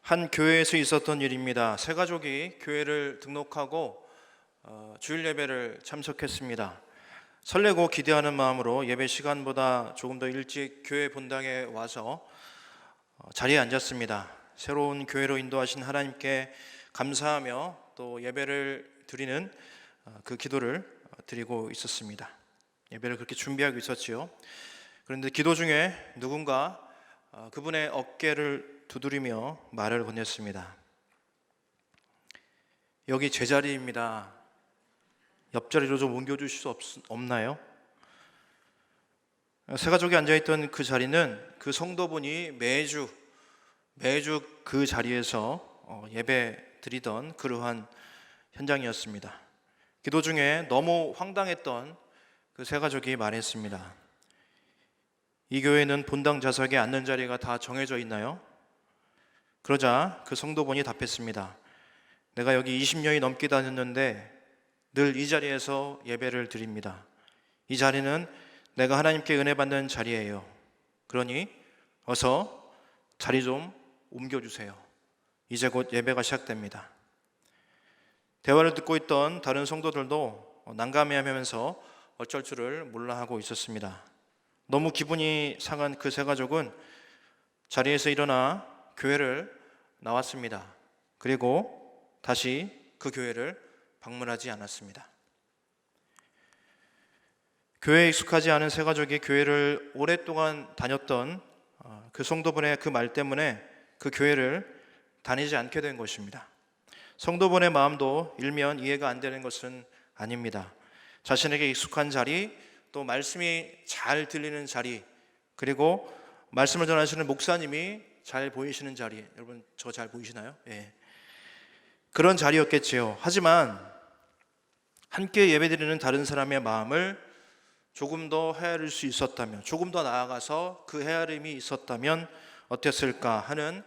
한 교회에서 있었던 일입니다. 세 가족이 교회를 등록하고 주일 예배를 참석했습니다. 설레고 기대하는 마음으로 예배 시간보다 조금 더 일찍 교회 본당에 와서 자리에 앉았습니다. 새로운 교회로 인도하신 하나님께 감사하며 또 예배를 드리는 그 기도를 드리고 있었습니다. 예배를 그렇게 준비하고 있었지요. 그런데 기도 중에 누군가 그분의 어깨를 두드리며 말을 건넸습니다. 여기 제 자리입니다. 옆자리로 좀 옮겨주실 수 없나요? 세 가족이 앉아있던 그 자리는 그 성도분이 매주 그 자리에서 예배 드리던 그러한 현장이었습니다. 기도 중에 너무 황당했던 그 세 가족이 말했습니다. 이 교회는 본당 좌석에 앉는 자리가 다 정해져 있나요? 그러자 그 성도분이 답했습니다. 내가 여기 20년이 넘게 다녔는데 늘 이 자리에서 예배를 드립니다. 이 자리는 내가 하나님께 은혜 받는 자리예요. 그러니 어서 자리 좀 옮겨주세요. 이제 곧 예배가 시작됩니다. 대화를 듣고 있던 다른 성도들도 난감해하면서 어쩔 줄을 몰라 하고 있었습니다. 너무 기분이 상한 그 세 가족은 자리에서 일어나 교회를 나왔습니다. 그리고 다시 그 교회를 방문하지 않았습니다. 교회에 익숙하지 않은 세 가족이 교회를 오랫동안 다녔던 그 성도분의 그 말 때문에 그 교회를 다니지 않게 된 것입니다. 성도분의 마음도 일면 이해가 안 되는 것은 아닙니다. 자신에게 익숙한 자리, 또 말씀이 잘 들리는 자리, 그리고 말씀을 전하시는 목사님이 잘 보이시는 자리, 여러분 저 잘 보이시나요? 예. 그런 자리였겠지요. 하지만 함께 예배드리는 다른 사람의 마음을 조금 더 헤아릴 수 있었다면, 조금 더 나아가서 그 헤아림이 있었다면 어땠을까 하는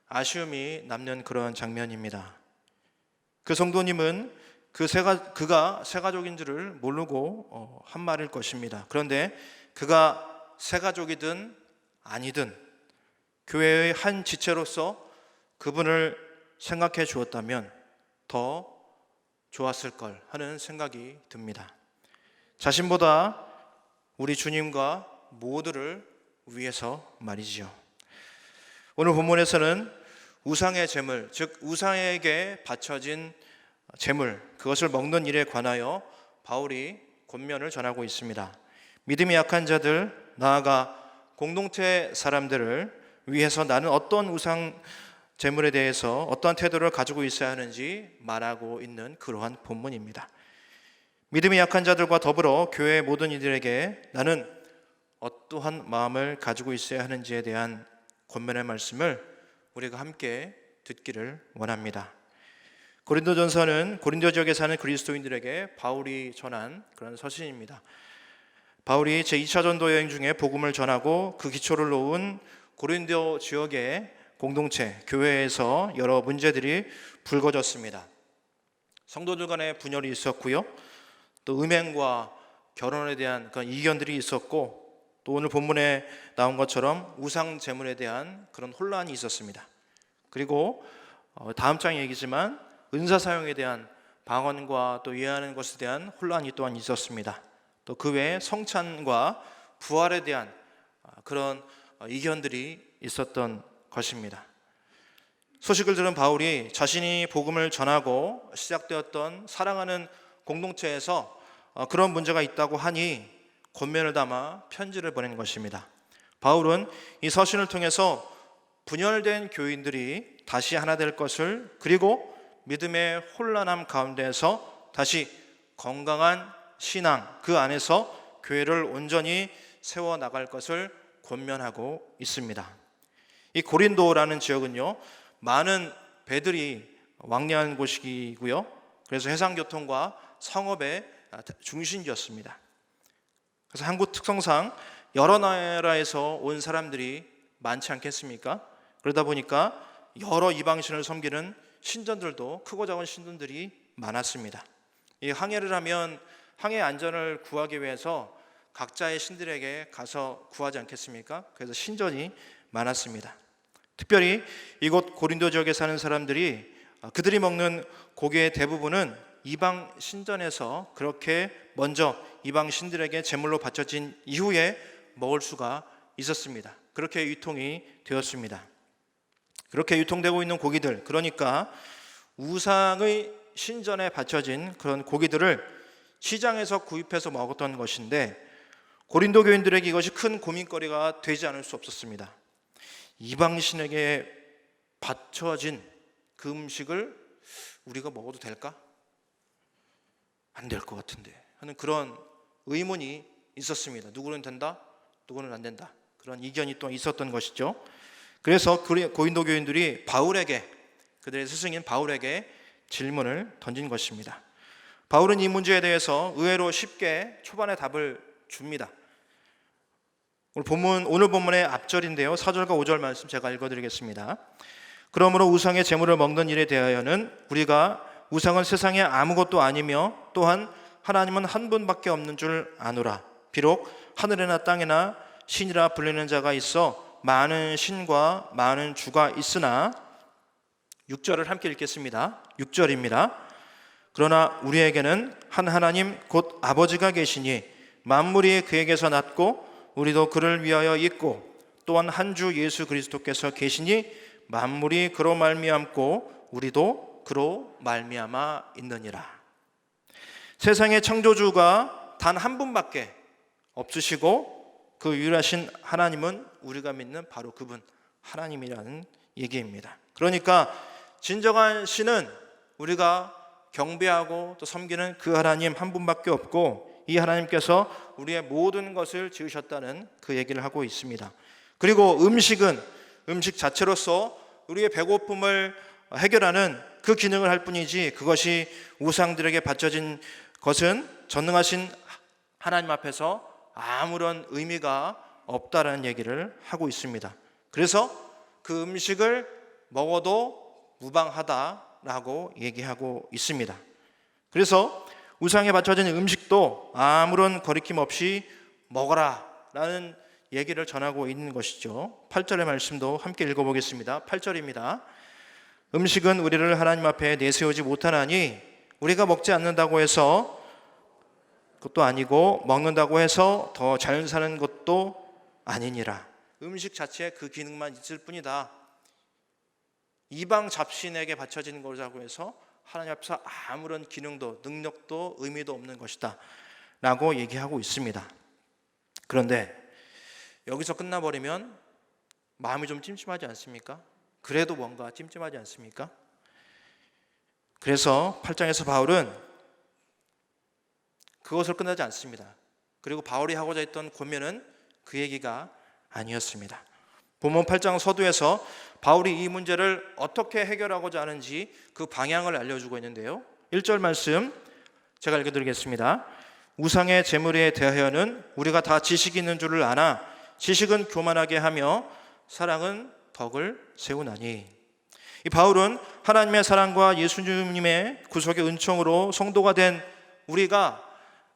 아쉬움이 남는 그런 장면입니다. 그 성도님은 그가 세 가족인 줄을 모르고 한 말일 것입니다. 그런데 그가 세 가족이든 아니든 교회의 한 지체로서 그분을 생각해 주었다면 더 좋았을 걸 하는 생각이 듭니다. 자신보다 우리 주님과 모두를 위해서 말이지요. 오늘 본문에서는 우상의 제물, 즉 우상에게 바쳐진 제물, 그것을 먹는 일에 관하여 바울이 권면을 전하고 있습니다. 믿음이 약한 자들, 나아가 공동체 사람들을 위해서 나는 어떤 우상 제물에 대해서 어떠한 태도를 가지고 있어야 하는지 말하고 있는 그러한 본문입니다. 믿음이 약한 자들과 더불어 교회의 모든 이들에게 나는 어떠한 마음을 가지고 있어야 하는지에 대한 권면의 말씀을 우리가 함께 듣기를 원합니다. 고린도전서는 고린도 지역에 사는 그리스도인들에게 바울이 전한 그런 서신입니다. 바울이 제2차 전도 여행 중에 복음을 전하고 그 기초를 놓은 고린도 지역의 공동체, 교회에서 여러 문제들이 불거졌습니다. 성도들 간의 분열이 있었고요. 또 음행과 결혼에 대한 그런 이견들이 있었고, 또 오늘 본문에 나온 것처럼 우상 제물에 대한 그런 혼란이 있었습니다. 그리고 다음 장 얘기지만 은사 사용에 대한 방언과 또 이해하는 것에 대한 혼란이 또한 있었습니다. 또 그 외에 성찬과 부활에 대한 그런 이견들이 있었던 것입니다. 소식을 들은 바울이 자신이 복음을 전하고 시작되었던 사랑하는 공동체에서 그런 문제가 있다고 하니 권면을 담아 편지를 보낸 것입니다. 바울은 이 서신을 통해서 분열된 교인들이 다시 하나 될 것을, 그리고 믿음의 혼란함 가운데에서 다시 건강한 신앙, 그 안에서 교회를 온전히 세워나갈 것을 권면하고 있습니다. 이 고린도라는 지역은요, 많은 배들이 왕래하는 곳이고요, 그래서 해상교통과 상업의 중심지였습니다. 그래서 한국 특성상 여러 나라에서 온 사람들이 많지 않겠습니까? 그러다 보니까 여러 이방신을 섬기는 신전들도, 크고 작은 신전들이 많았습니다. 이 항해를 하면 항해 안전을 구하기 위해서 각자의 신들에게 가서 구하지 않겠습니까? 그래서 신전이 많았습니다. 특별히 이곳 고린도 지역에 사는 사람들이 그들이 먹는 고기의 대부분은 이방 신전에서 그렇게 먼저 이방 신들에게 제물로 바쳐진 이후에 먹을 수가 있었습니다. 그렇게 유통이 되었습니다. 그렇게 유통되고 있는 고기들, 그러니까 우상의 신전에 바쳐진 그런 고기들을 시장에서 구입해서 먹었던 것인데, 고린도 교인들에게 이것이 큰 고민거리가 되지 않을 수 없었습니다. 이방신에게 바쳐진 그 음식을 우리가 먹어도 될까? 안 될 것 같은데 하는 그런 의문이 있었습니다. 누구는 된다, 누구는 안 된다, 그런 이견이 또 있었던 것이죠. 그래서 고린도 교인들이 바울에게, 그들의 스승인 바울에게 질문을 던진 것입니다. 바울은 이 문제에 대해서 의외로 쉽게 초반에 답을 줍니다. 오늘 본문의 앞절인데요, 4절과 5절 말씀 제가 읽어드리겠습니다. 그러므로 우상의 제물을 먹는 일에 대하여는 우리가 우상은 세상에 아무것도 아니며 또한 하나님은 한 분밖에 없는 줄 아노라. 비록 하늘이나 땅이나 신이라 불리는 자가 있어 많은 신과 많은 주가 있으나, 6절을 함께 읽겠습니다. 6절입니다. 그러나 우리에게는 한 하나님 곧 아버지가 계시니 만물이 그에게서 났고 우리도 그를 위하여 있고, 또한 한 주 예수 그리스도께서 계시니 만물이 그로 말미암고 우리도 그로 말미암아 있느니라. 세상의 창조주가 단 한 분밖에 없으시고 그 유일하신 하나님은 우리가 믿는 바로 그분 하나님이라는 얘기입니다. 그러니까 진정한 신은 우리가 경배하고 또 섬기는 그 하나님 한 분밖에 없고, 이 하나님께서 우리의 모든 것을 지으셨다는 그 얘기를 하고 있습니다. 그리고 음식은 음식 자체로서 우리의 배고픔을 해결하는 그 기능을 할 뿐이지, 그것이 우상들에게 바쳐진 것은 전능하신 하나님 앞에서 아무런 의미가 없다라는 얘기를 하고 있습니다. 그래서 그 음식을 먹어도 무방하다라고 얘기하고 있습니다. 그래서 우상에 바쳐진 음식도 아무런 거리낌 없이 먹어라 라는 얘기를 전하고 있는 것이죠. 8절의 말씀도 함께 읽어보겠습니다. 8절입니다. 음식은 우리를 하나님 앞에 내세우지 못하나니 우리가 먹지 않는다고 해서 그것도 아니고 먹는다고 해서 더 잘 사는 것도 아니니라. 음식 자체에 그 기능만 있을 뿐이다. 이방 잡신에게 바쳐진 것이라고 해서 하나님 앞에서 아무런 기능도 능력도 의미도 없는 것이다 라고 얘기하고 있습니다. 그런데 여기서 끝나버리면 마음이 좀 찜찜하지 않습니까? 그래도 뭔가 찜찜하지 않습니까? 그래서 8장에서 바울은 그것을 끝나지 않습니다. 그리고 바울이 하고자 했던 고민은 그 얘기가 아니었습니다. 본문 8장 서두에서 바울이 이 문제를 어떻게 해결하고자 하는지 그 방향을 알려주고 있는데요, 1절 말씀 제가 읽어드리겠습니다. 우상의 제물에 대하여는 우리가 다 지식이 있는 줄을 아나 지식은 교만하게 하며 사랑은 덕을 세우나니. 이 바울은 하나님의 사랑과 예수님의 구속의 은총으로 성도가 된 우리가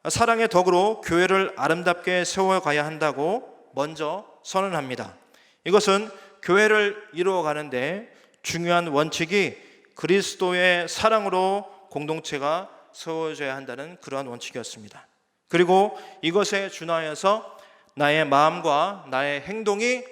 사랑의 덕으로 교회를 아름답게 세워가야 한다고 먼저 선언합니다. 이것은 교회를 이루어가는데 중요한 원칙이 그리스도의 사랑으로 공동체가 세워져야 한다는 그러한 원칙이었습니다. 그리고 이것에 준하여서 나의 마음과 나의 행동이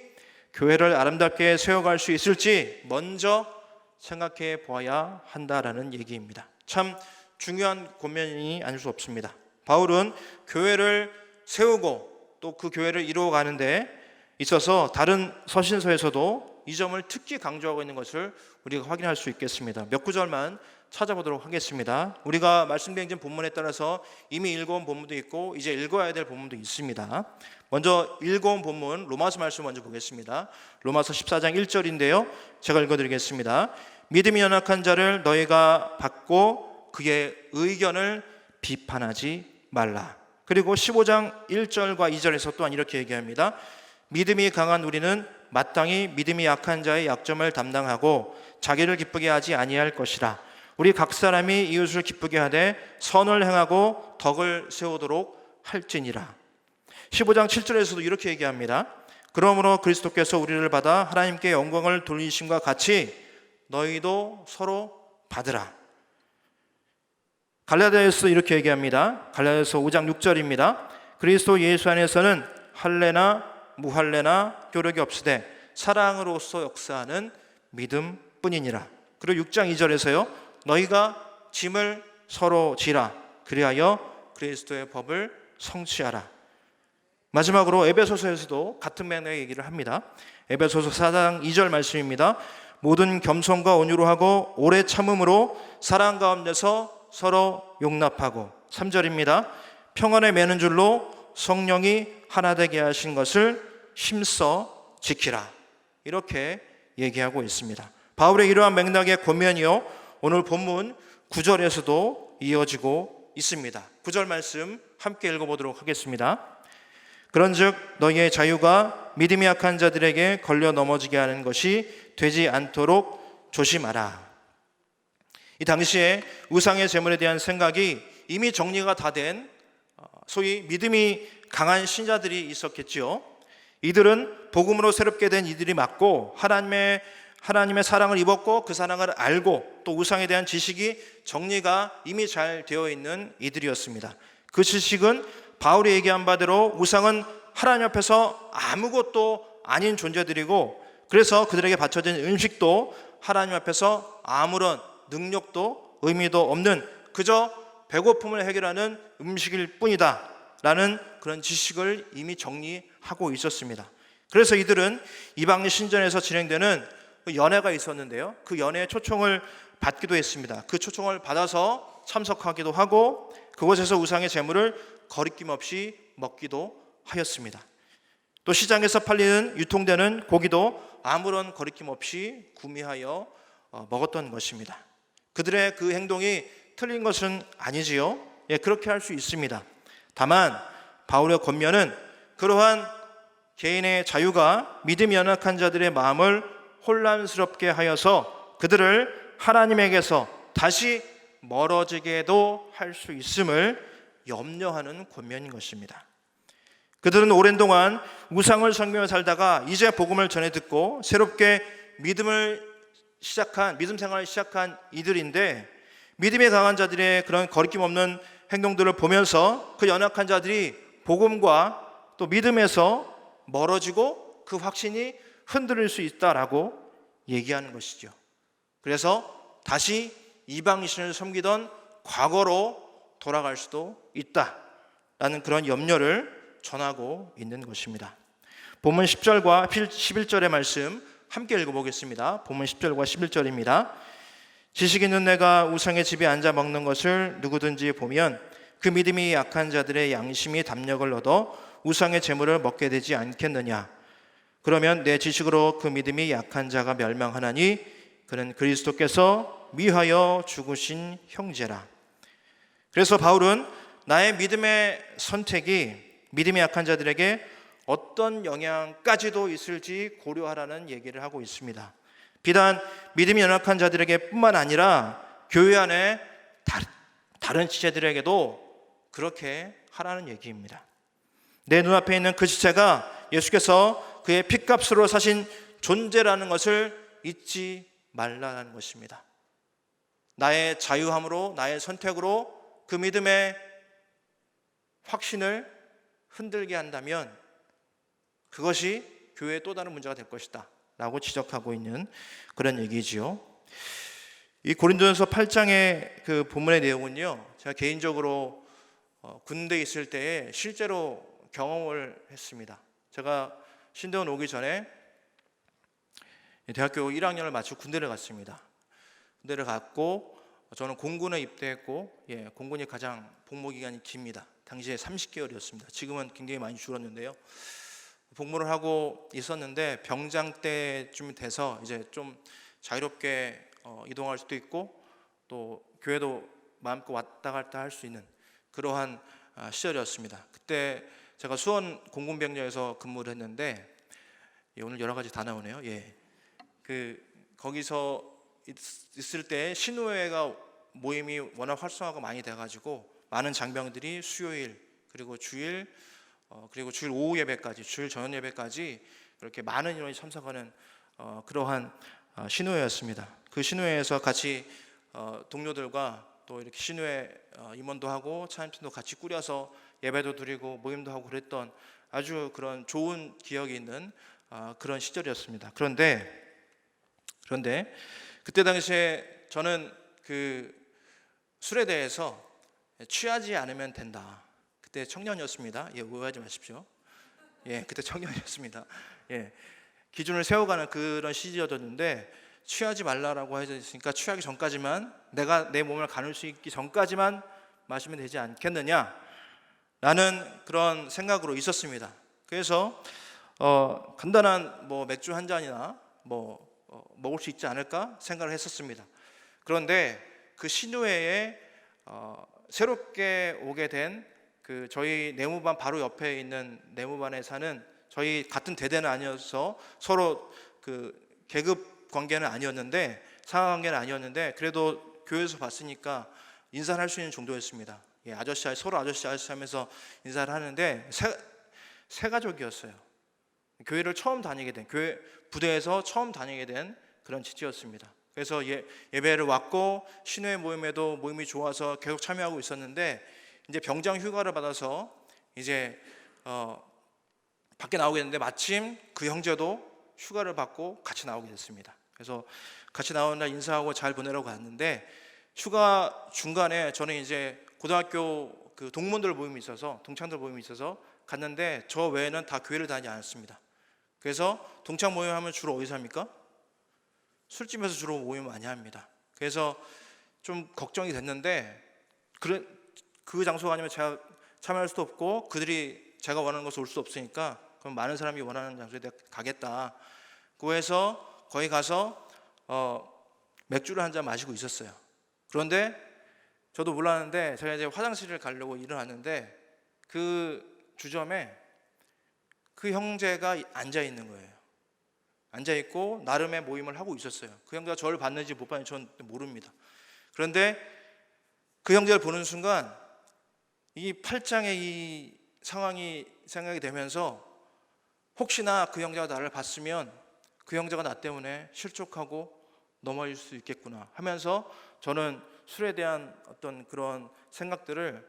교회를 아름답게 세워갈 수 있을지 먼저 생각해 보아야 한다라는 얘기입니다. 참 중요한 고민이 아닐 수 없습니다. 바울은 교회를 세우고 또 그 교회를 이루어가는데 있어서 다른 서신서에서도 이 점을 특히 강조하고 있는 것을 우리가 확인할 수 있겠습니다. 몇 구절만 찾아보도록 하겠습니다. 우리가 말씀드린 본문에 따라서 이미 읽어온 본문도 있고 이제 읽어야 될 본문도 있습니다. 먼저 읽어온 본문 로마서 말씀 먼저 보겠습니다. 로마서 14장 1절인데요, 제가 읽어드리겠습니다. 믿음이 연약한 자를 너희가 받고 그의 의견을 비판하지 말라. 그리고 15장 1절과 2절에서 또한 이렇게 얘기합니다. 믿음이 강한 우리는 마땅히 믿음이 약한 자의 약점을 담당하고 자기를 기쁘게 하지 아니할 것이라. 우리 각 사람이 이웃을 기쁘게 하되 선을 행하고 덕을 세우도록 할지니라. 15장 7절에서도 이렇게 얘기합니다. 그러므로 그리스도께서 우리를 받아 하나님께 영광을 돌리심과 같이 너희도 서로 받으라. 갈라디아서 이렇게 얘기합니다. 갈라디아서 5장 6절입니다. 그리스도 예수 안에서는 할례나 무할례나 교력이 없으되 사랑으로서 역사하는 믿음뿐이니라. 그리고 6장 2절에서요. 너희가 짐을 서로 지라. 그리하여 그리스도의 법을 성취하라. 마지막으로 에베소서에서도 같은 맥락의 얘기를 합니다. 에베소서 4장 2절 말씀입니다. 모든 겸손과 온유로 하고 오래 참음으로 사랑 가운데서 서로 용납하고. 3절입니다. 평안에 매는 줄로 성령이 하나 되게 하신 것을 힘써 지키라. 이렇게 얘기하고 있습니다. 바울의 이러한 맥락의 권면이요, 오늘 본문 9절에서도 이어지고 있습니다. 9절 말씀 함께 읽어보도록 하겠습니다. 그런즉 너희의 자유가 믿음이 약한 자들에게 걸려 넘어지게 하는 것이 되지 않도록 조심하라. 이 당시에 우상의 제물에 대한 생각이 이미 정리가 다 된 소위 믿음이 강한 신자들이 있었겠지요. 이들은 복음으로 새롭게 된 이들이 맞고 하나님의 사랑을 입었고 그 사랑을 알고 또 우상에 대한 지식이 정리가 이미 잘 되어 있는 이들이었습니다. 그 지식은 바울이 얘기한 바대로 우상은 하나님 앞에서 아무것도 아닌 존재들이고, 그래서 그들에게 바쳐진 음식도 하나님 앞에서 아무런 능력도 의미도 없는 그저 배고픔을 해결하는 음식일 뿐이다 라는 그런 지식을 이미 정리하고 있었습니다. 그래서 이들은 이방 신전에서 진행되는 연회가 있었는데요, 그 연회의 초청을 받기도 했습니다. 그 초청을 받아서 참석하기도 하고 그곳에서 우상의 제물을 거리낌 없이 먹기도 하였습니다. 또 시장에서 팔리는 유통되는 고기도 아무런 거리낌 없이 구매하여 먹었던 것입니다. 그들의 그 행동이 틀린 것은 아니지요. 예, 그렇게 할 수 있습니다. 다만 바울의 권면은 그러한 개인의 자유가 믿음이 연약한 자들의 마음을 혼란스럽게 하여서 그들을 하나님에게서 다시 멀어지게도 할 수 있음을 염려하는 권면인 것입니다. 그들은 오랜 동안 우상을 섬기며 살다가 이제 복음을 전해 듣고 새롭게 믿음 생활을 시작한 이들인데, 믿음이 강한 자들의 그런 거리낌 없는 행동들을 보면서 그 연약한 자들이 복음과 또 믿음에서 멀어지고 그 확신이 흔들릴 수 있다라고 얘기하는 것이죠. 그래서 다시 이방신을 섬기던 과거로 돌아갈 수도 있다라는 그런 염려를 전하고 있는 것입니다. 본문 10절과 11절의 말씀 함께 읽어보겠습니다. 본문 10절과 11절입니다. 지식 있는 내가 우상의 집에 앉아 먹는 것을 누구든지 보면 그 믿음이 약한 자들의 양심이 담력을 얻어 우상의 제물을 먹게 되지 않겠느냐. 그러면 내 지식으로 그 믿음이 약한 자가 멸망하나니 그는 그리스도께서 위하여 죽으신 형제라. 그래서 바울은 나의 믿음의 선택이 믿음이 약한 자들에게 어떤 영향까지도 있을지 고려하라는 얘기를 하고 있습니다. 비단 믿음이 연약한 자들에게 뿐만 아니라 교회 안에 다른 지체들에게도 그렇게 하라는 얘기입니다. 내 눈앞에 있는 그 지체가 예수께서 그의 핏값으로 사신 존재라는 것을 잊지 말라는 것입니다. 나의 자유함으로, 나의 선택으로 그 믿음의 확신을 흔들게 한다면 그것이 교회의 또 다른 문제가 될 것이다 라고 지적하고 있는 그런 얘기지요. 이 고린도전서 8장의 그 본문의 내용은요, 제가 개인적으로 군대에 있을 때에 실제로 경험을 했습니다. 제가 신대원 오기 전에 대학교 1학년을 마치고 군대를 갔습니다. 군대를 갔고 저는 공군에 입대했고, 공군이 가장 복무 기간이 깁니다. 당시에 30개월이었습니다. 지금은 굉장히 많이 줄었는데요. 복무를 하고 있었는데 병장 때쯤 돼서 이제 좀 자유롭게 이동할 수도 있고 또 교회도 마음껏 왔다 갔다 할 수 있는 그러한 시절이었습니다. 그때 제가 수원 공군병력에서 근무를 했는데, 오늘 여러 가지 다 나오네요. 거기서 있을 때 신우회가 모임이 워낙 활성화가 많이 돼가지고 많은 장병들이 수요일 그리고 주일 그리고 주일 오후 예배까지, 주일 저녁 예배까지 이렇게 많은 인원이 참석하는 그러한 신우회였습니다. 그 신우회에서 같이 동료들과 또 이렇게 신우회 임원도 하고 찬양팀도 같이 꾸려서 예배도 드리고 모임도 하고 그랬던 아주 그런 좋은 기억이 있는 그런 시절이었습니다. 그런데 그때 당시에 저는 그 술에 대해서 취하지 않으면 된다. 그때 청년이었습니다. 오해하지 마십시오. 그때 청년이었습니다. 기준을 세워가는 그런 시기였는데 취하지 말라라고 해줬으니까 취하기 전까지만, 내가 내 몸을 가눌 수 있기 전까지만 마시면 되지 않겠느냐라는 그런 생각으로 있었습니다. 그래서 간단한 맥주 한 잔이나 먹을 수 있지 않을까 생각을 했었습니다. 그런데 그 신우회에 새롭게 오게 된 그 저희 내무반 바로 옆에 있는 내무반에 사는, 저희 같은 대대는 아니어서 서로 그 계급 관계는 아니었는데, 상하 관계는 아니었는데, 그래도 교회에서 봤으니까 인사를 할 수 있는 정도였습니다. 서로 아저씨 하면서 인사를 하는데 새 가족이었어요. 교회를 처음 다니게 된, 교회 부대에서 처음 다니게 된 그런 지지였습니다. 그래서 예배를 왔고 신우회 모임에도 모임이 좋아서 계속 참여하고 있었는데, 이제 병장 휴가를 받아서 이제 밖에 나오게 됐는데, 마침 그 형제도 휴가를 받고 같이 나오게 됐습니다. 그래서 같이 나오는 날 인사하고 잘 보내라고 갔는데, 휴가 중간에 저는 이제 고등학교 그 동문들 모임이 있어서, 동창들 모임이 있어서 갔는데, 저 외에는 다 교회를 다니지 않았습니다. 그래서 동창 모임 하면 주로 어디서 합니까? 술집에서 주로 모임 많이 합니다. 그래서 좀 걱정이 됐는데, 그 장소가 아니면 제가 참여할 수도 없고 그들이 제가 원하는 곳에 올 수 없으니까 그럼 많은 사람이 원하는 장소에 내가 가겠다. 그래서 거기 가서 맥주를 한 잔 마시고 있었어요. 그런데 저도 몰랐는데 제가 이제 화장실을 가려고 일어났는데 그 주점에 그 형제가 앉아 있는 거예요. 앉아 있고 나름의 모임을 하고 있었어요. 그 형제가 저를 봤는지 못 봤는지 저는 모릅니다. 그런데 그 형제를 보는 순간 이 8장의 이 상황이 생각이 되면서, 혹시나 그 형제가 나를 봤으면 그 형제가 나 때문에 실족하고 넘어질 수 있겠구나 하면서 저는 술에 대한 어떤 그런 생각들을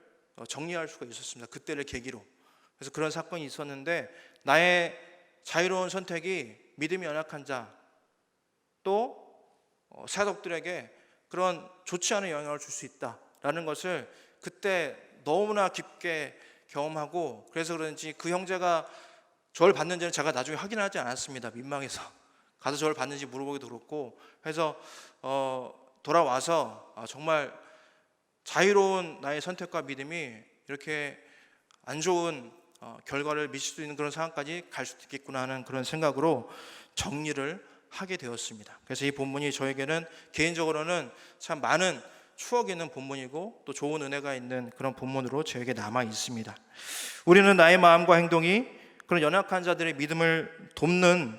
정리할 수가 있었습니다. 그때를 계기로. 그래서 그런 사건이 있었는데, 나의 자유로운 선택이 믿음이 연약한 자, 또 사독들에게 그런 좋지 않은 영향을 줄 수 있다라는 것을 그때 너무나 깊게 경험하고, 그래서 그런지 그 형제가 저를 봤는지는 제가 나중에 확인하지 않았습니다. 민망해서 가서 저를 봤는지 물어보기도 그렇고. 그래서 돌아와서 정말 자유로운 나의 선택과 믿음이 이렇게 안 좋은 결과를 미칠 수 있는 그런 상황까지 갈 수도 있겠구나 하는 그런 생각으로 정리를 하게 되었습니다. 그래서 이 본문이 저에게는 개인적으로는 참 많은 추억이 있는 본문이고 또 좋은 은혜가 있는 그런 본문으로 저에게 남아 있습니다. 우리는 나의 마음과 행동이 그런 연약한 자들의 믿음을 돕는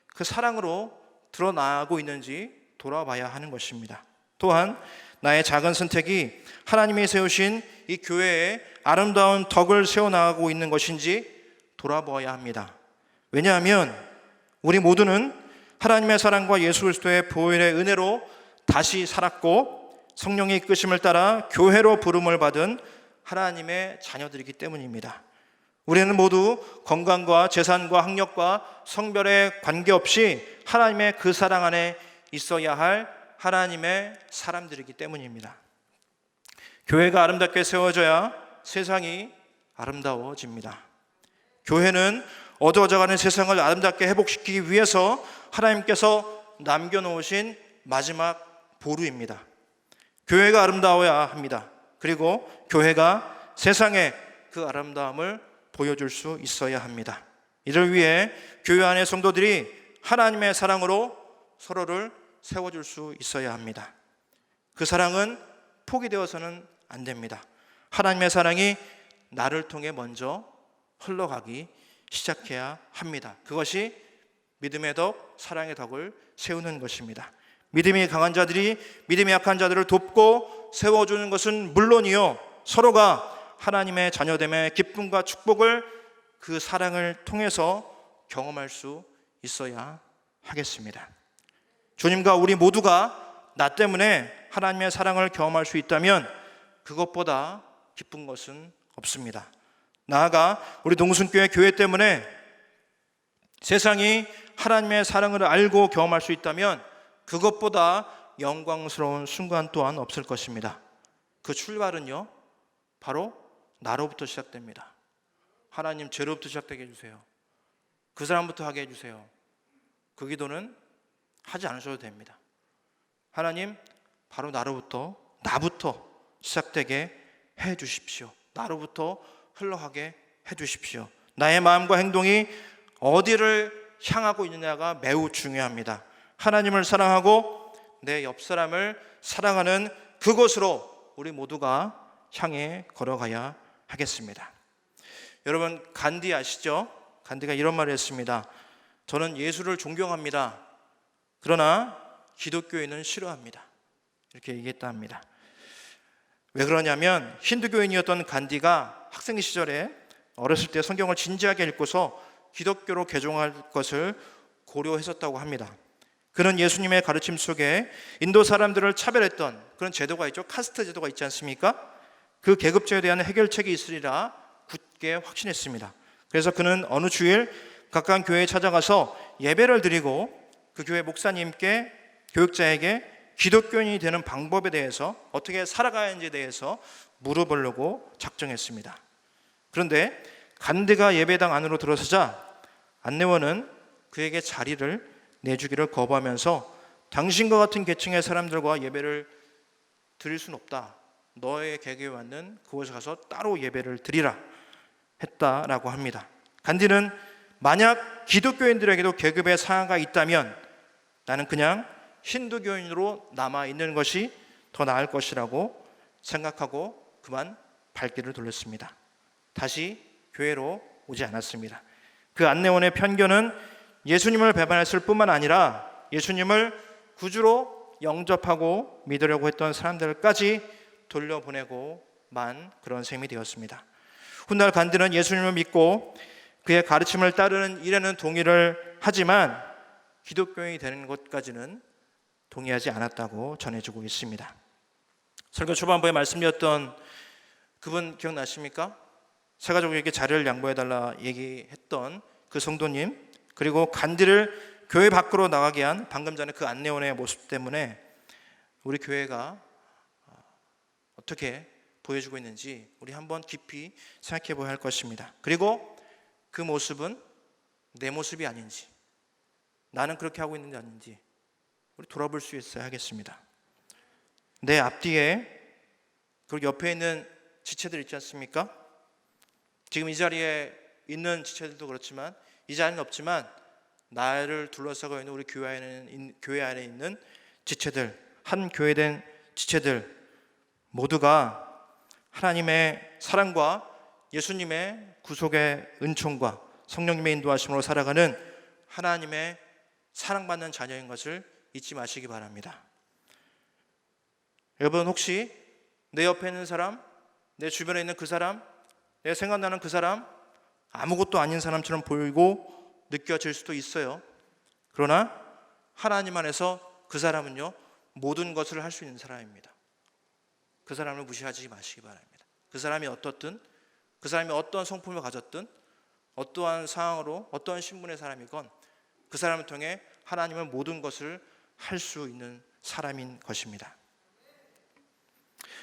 그 사랑으로 드러나고 있는지 돌아봐야 하는 것입니다. 또한 나의 작은 선택이 하나님이 세우신 이 교회에 아름다운 덕을 세워나가고 있는 것인지 돌아보아야 합니다. 왜냐하면 우리 모두는 하나님의 사랑과 예수 그리스도의 보혈의 은혜로 다시 살았고 성령의 이끄심을 따라 교회로 부름을 받은 하나님의 자녀들이기 때문입니다. 우리는 모두 건강과 재산과 학력과 성별에 관계없이 하나님의 그 사랑 안에 있어야 할 하나님의 사람들이기 때문입니다. 교회가 아름답게 세워져야 세상이 아름다워집니다. 교회는 어두워져가는 세상을 아름답게 회복시키기 위해서 하나님께서 남겨놓으신 마지막 보루입니다. 교회가 아름다워야 합니다. 그리고 교회가 세상에 그 아름다움을 보여줄 수 있어야 합니다. 이를 위해 교회 안의 성도들이 하나님의 사랑으로 서로를 세워줄 수 있어야 합니다. 그 사랑은 포기되어서는 안 됩니다. 하나님의 사랑이 나를 통해 먼저 흘러가기 시작해야 합니다. 그것이 믿음의 덕, 사랑의 덕을 세우는 것입니다. 믿음이 강한 자들이 믿음이 약한 자들을 돕고 세워주는 것은 물론이요, 서로가 하나님의 자녀됨의 기쁨과 축복을 그 사랑을 통해서 경험할 수 있어야 하겠습니다. 주님과 우리 모두가 나 때문에 하나님의 사랑을 경험할 수 있다면 그것보다 기쁜 것은 없습니다. 나아가 우리 동순교회 교회 때문에 세상이 하나님의 사랑을 알고 경험할 수 있다면 그것보다 영광스러운 순간 또한 없을 것입니다. 그 출발은요, 바로 나로부터 시작됩니다. 하나님, 죄로부터 시작되게 해주세요. 그 사람부터 하게 해주세요. 그 기도는 하지 않으셔도 됩니다. 하나님, 바로 나부터 시작되게 해 주십시오. 나로부터 흘러가게 해 주십시오. 나의 마음과 행동이 어디를 향하고 있느냐가 매우 중요합니다. 하나님을 사랑하고 내 옆 사람을 사랑하는 그곳으로 우리 모두가 향해 걸어가야 하겠습니다. 여러분, 간디 아시죠? 간디가 이런 말을 했습니다. 저는 예수를 존경합니다. 그러나 기독교인은 싫어합니다. 이렇게 얘기했다 합니다. 왜 그러냐면 힌두교인이었던 간디가 학생 시절에 어렸을 때 성경을 진지하게 읽고서 기독교로 개종할 것을 고려했었다고 합니다. 그는 예수님의 가르침 속에 인도 사람들을 차별했던 그런 제도가 있죠. 카스트 제도가 있지 않습니까? 그 계급제에 대한 해결책이 있으리라 굳게 확신했습니다. 그래서 그는 어느 주일 각각 교회에 찾아가서 예배를 드리고 그 교회 목사님께, 교육자에게 기독교인이 되는 방법에 대해서, 어떻게 살아가야 하는지에 대해서 물어보려고 작정했습니다. 그런데 간디가 예배당 안으로 들어서자 안내원은 그에게 자리를 내주기를 거부하면서 당신과 같은 계층의 사람들과 예배를 드릴 수는 없다. 너의 계급에 맞는 그곳에 가서 따로 예배를 드리라 했다라고 합니다. 간디는 만약 기독교인들에게도 계급의 상하가 있다면 나는 그냥 힌두교인으로 남아있는 것이 더 나을 것이라고 생각하고 그만 발길을 돌렸습니다. 다시 교회로 오지 않았습니다. 그 안내원의 편견은 예수님을 배반했을 뿐만 아니라 예수님을 구주로 영접하고 믿으려고 했던 사람들까지 돌려보내고만 그런 셈이 되었습니다. 훗날 간디는 예수님을 믿고 그의 가르침을 따르는 일에는 동의를 하지만 기독교인이 되는 것까지는 동의하지 않았다고 전해지고 있습니다. 설교 초반부에 말씀드렸던 그분 기억나십니까? 새가족에게 자리를 양보해달라 얘기했던 그 성도님, 그리고 간디를 교회 밖으로 나가게 한 방금 전에 그 안내원의 모습 때문에 우리 교회가 어떻게 보여주고 있는지 우리 한번 깊이 생각해 보아야 할 것입니다. 그리고 그 모습은 내 모습이 아닌지, 나는 그렇게 하고 있는지 아닌지 우리 돌아볼 수 있어야 하겠습니다. 내 앞뒤에 그리고 옆에 있는 지체들 있지 않습니까? 지금 이 자리에 있는 지체들도 그렇지만 이 자리는 없지만 나를 둘러싸고 있는 우리 교회 안에 있는 지체들, 한 교회된 지체들 모두가 하나님의 사랑과 예수님의 구속의 은총과 성령님의 인도하심으로 살아가는 하나님의 사랑받는 자녀인 것을 잊지 마시기 바랍니다. 여러분, 혹시 내 옆에 있는 사람, 내 주변에 있는 그 사람, 내 생각나는 그 사람 아무것도 아닌 사람처럼 보이고 느껴질 수도 있어요. 그러나 하나님 안에서 그 사람은요, 모든 것을 할 수 있는 사람입니다. 그 사람을 무시하지 마시기 바랍니다. 그 사람이 어떻든, 그 사람이 어떤 성품을 가졌든, 어떠한 상황으로 어떠한 신분의 사람이건 그 사람을 통해 하나님은 모든 것을 할 수 있는 사람인 것입니다.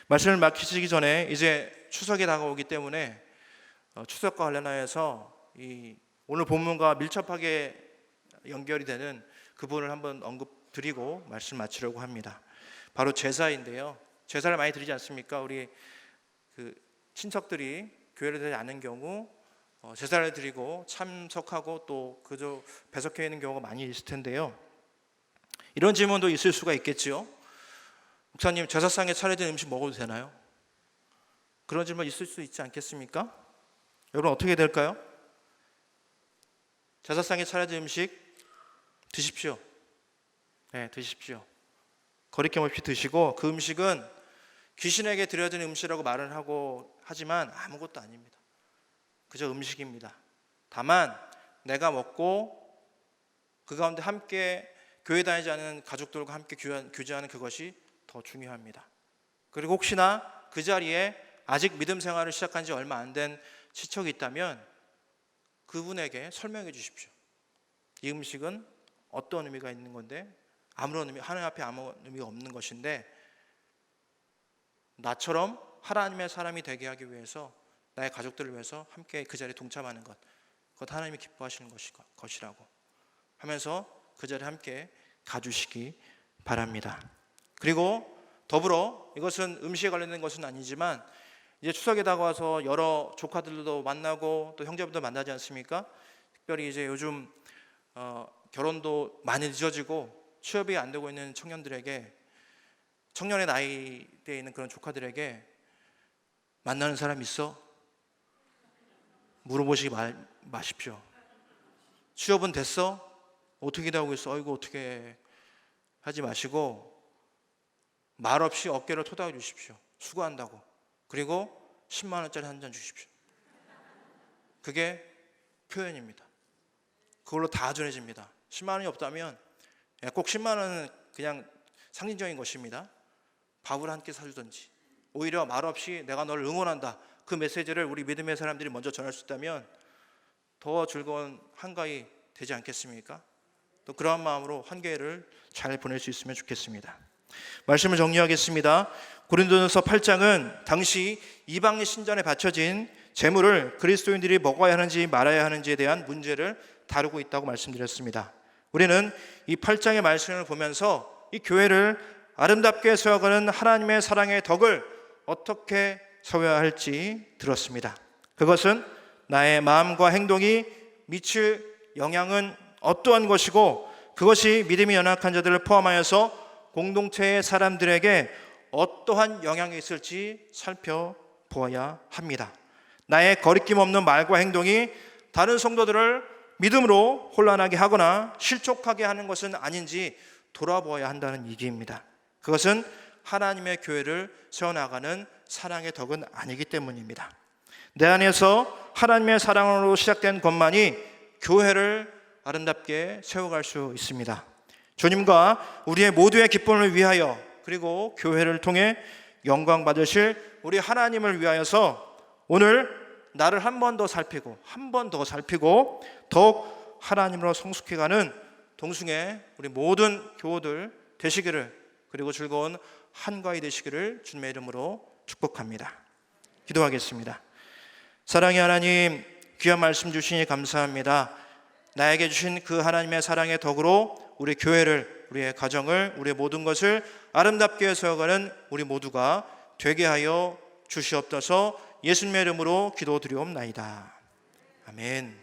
말씀을 마치기 전에 이제 추석이 다가오기 때문에 추석과 관련하여서 오늘 본문과 밀접하게 연결이 되는 그분을 한번 언급드리고 말씀 마치려고 합니다. 바로 제사인데요. 제사를 많이 드리지 않습니까? 우리 그 친척들이 교회를 다니지 않는 경우 제사를 드리고 참석하고 또 그저 배석해 있는 경우가 많이 있을 텐데요. 이런 질문도 있을 수가 있겠지요. 목사님, 제사상에 차려진 음식 먹어도 되나요? 그런 질문 있을 수 있지 않겠습니까? 여러분, 어떻게 될까요? 제사상에 차려진 음식 드십시오. 네, 드십시오. 거리낌 없이 드시고, 그 음식은 귀신에게 드려진 음식이라고 말을 하지만 아무것도 아닙니다. 그저 음식입니다. 다만 내가 먹고 그 가운데 함께 교회 다니지 않은 가족들과 함께 교제하는 그것이 더 중요합니다. 그리고 혹시나 그 자리에 아직 믿음 생활을 시작한 지 얼마 안 된 친척이 있다면 그분에게 설명해 주십시오. 이 음식은 어떤 의미가 있는 건데, 하나님 앞에 아무런 의미가 없는 것인데, 나처럼 하나님의 사람이 되게 하기 위해서, 나의 가족들을 위해서 함께 그 자리에 동참하는 것, 그것 하나님이 기뻐하시는 것이라고 하면서 그 자리에 함께 가주시기 바랍니다. 그리고 더불어, 이것은 음식에 관련된 것은 아니지만, 이제 추석에 다가와서 여러 조카들도 만나고 또 형제분들 만나지 않습니까? 특별히 이제 요즘 결혼도 많이 늦어지고 취업이 안 되고 있는 청년들에게, 청년의 나이대에 있는 그런 조카들에게 만나는 사람 있어? 물어보시지 마십시오. 취업은 됐어? 어떻게 되고 있어? 어이구 어떻게 하지 마시고 말없이 어깨를 토닥여 주십시오. 수고한다고. 그리고 10만 원짜리 한 잔 주십시오. 그게 표현입니다. 그걸로 다 전해집니다. 10만 원이 없다면 꼭 10만 원은 그냥 상징적인 것입니다. 밥을 한 끼 사주든지, 오히려 말없이 내가 너를 응원한다, 그 메시지를 우리 믿음의 사람들이 먼저 전할 수 있다면 더 즐거운 한가위 되지 않겠습니까? 또 그러한 마음으로 한가위를 잘 보낼 수 있으면 좋겠습니다. 말씀을 정리하겠습니다. 고린도전서 8장은 당시 이방 신전에 바쳐진 제물을 그리스도인들이 먹어야 하는지 말아야 하는지에 대한 문제를 다루고 있다고 말씀드렸습니다. 우리는 이 8장의 말씀을 보면서 이 교회를 아름답게 세워가는 하나님의 사랑의 덕을 어떻게 세워야 할지 들었습니다. 그것은 나의 마음과 행동이 미칠 영향은 어떠한 것이고, 그것이 믿음이 연약한 자들을 포함하여서 공동체의 사람들에게 어떠한 영향이 있을지 살펴보아야 합니다. 나의 거리낌 없는 말과 행동이 다른 성도들을 믿음으로 혼란하게 하거나 실족하게 하는 것은 아닌지 돌아보아야 한다는 얘기입니다. 그것은 하나님의 교회를 세워나가는 사랑의 덕은 아니기 때문입니다. 내 안에서 하나님의 사랑으로 시작된 것만이 교회를 아름답게 세워갈 수 있습니다. 주님과 우리의 모두의 기쁨을 위하여, 그리고 교회를 통해 영광 받으실 우리 하나님을 위하여서 오늘 나를 한 번 더 살피고 더욱 하나님으로 성숙해가는 동숭의 우리 모든 교우들 되시기를, 그리고 즐거운 한가위 되시기를 주님의 이름으로 축복합니다. 기도하겠습니다. 사랑의 하나님, 귀한 말씀 주시니 감사합니다. 나에게 주신 그 하나님의 사랑의 덕으로 우리 교회를, 우리의 가정을, 우리의 모든 것을 아름답게 세워가는 우리 모두가 되게 하여 주시옵소서. 예수님의 이름으로 기도드리옵나이다. 아멘.